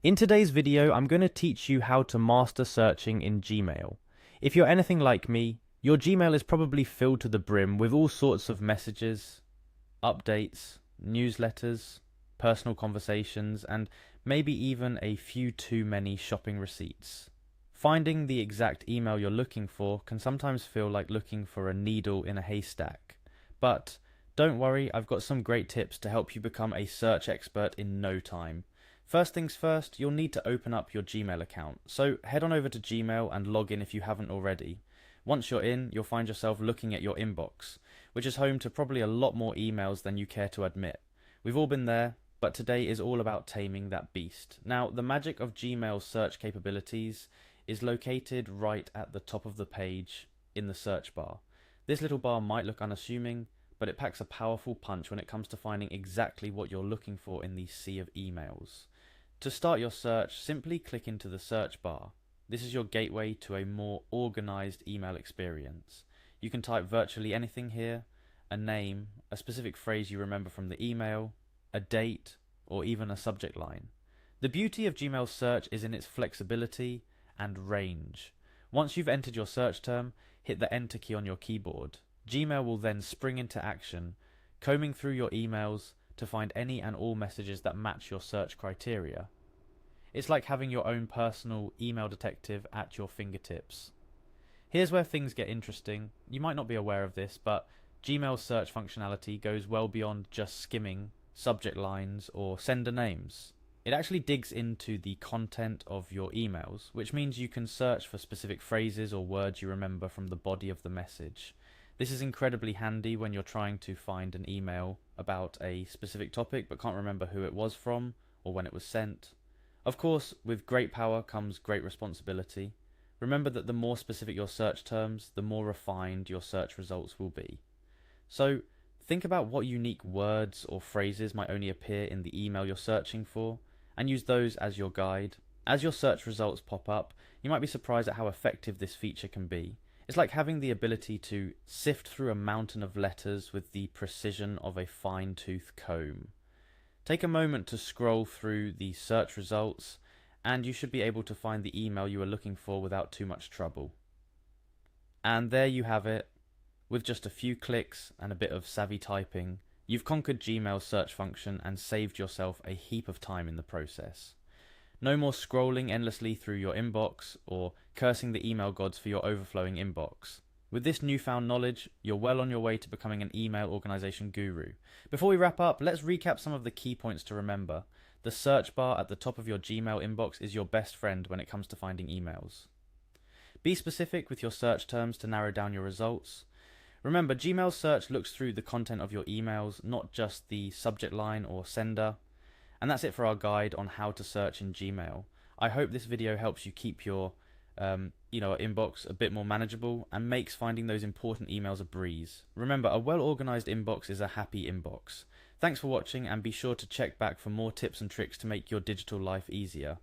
In today's video, I'm going to teach you how to master searching in Gmail. If you're anything like me, your Gmail is probably filled to the brim with all sorts of messages, updates, newsletters, personal conversations, and maybe even a few too many shopping receipts. Finding the exact email you're looking for can sometimes feel like looking for a needle in a haystack. But don't worry, I've got some great tips to help you become a search expert in no time. First things first, you'll need to open up your Gmail account. So head on over to Gmail and log in if you haven't already. Once you're in, you'll find yourself looking at your inbox, which is home to probably a lot more emails than you care to admit. We've all been there, but today is all about taming that beast. Now, the magic of Gmail's search capabilities is located right at the top of the page in the search bar. This little bar might look unassuming, but it packs a powerful punch when it comes to finding exactly what you're looking for in the sea of emails. To start your search, simply click into the search bar. This is your gateway to a more organized email experience. You can type virtually anything here, a name, a specific phrase you remember from the email, a date, or even a subject line. The beauty of Gmail's search is in its flexibility and range. Once you've entered your search term, hit the enter key on your keyboard. Gmail will then spring into action, combing through your emails to find any and all messages that match your search criteria. It's like having your own personal email detective at your fingertips. Here's where things get interesting. You might not be aware of this, but Gmail's search functionality goes well beyond just skimming subject lines or sender names. It actually digs into the content of your emails, which means you can search for specific phrases or words you remember from the body of the message. This is incredibly handy when you're trying to find an email about a specific topic but can't remember who it was from or when it was sent. Of course, with great power comes great responsibility. Remember that the more specific your search terms, the more refined your search results will be. So, think about what unique words or phrases might only appear in the email you're searching for, and use those as your guide. As your search results pop up, you might be surprised at how effective this feature can be. It's like having the ability to sift through a mountain of letters with the precision of a fine-tooth comb. Take a moment to scroll through the search results, and you should be able to find the email you are looking for without too much trouble. And there you have it. With just a few clicks and a bit of savvy typing, you've conquered Gmail's search function and saved yourself a heap of time in the process. No more scrolling endlessly through your inbox or cursing the email gods for your overflowing inbox. With this newfound knowledge, you're well on your way to becoming an email organization guru. Before we wrap up, let's recap some of the key points to remember. The search bar at the top of your Gmail inbox is your best friend when it comes to finding emails. Be specific with your search terms to narrow down your results. Remember, Gmail search looks through the content of your emails, not just the subject line or sender. And that's it for our guide on how to search in Gmail. I hope this video helps you keep your inbox a bit more manageable and makes finding those important emails a breeze. Remember, a well-organized inbox is a happy inbox. Thanks for watching, and be sure to check back for more tips and tricks to make your digital life easier.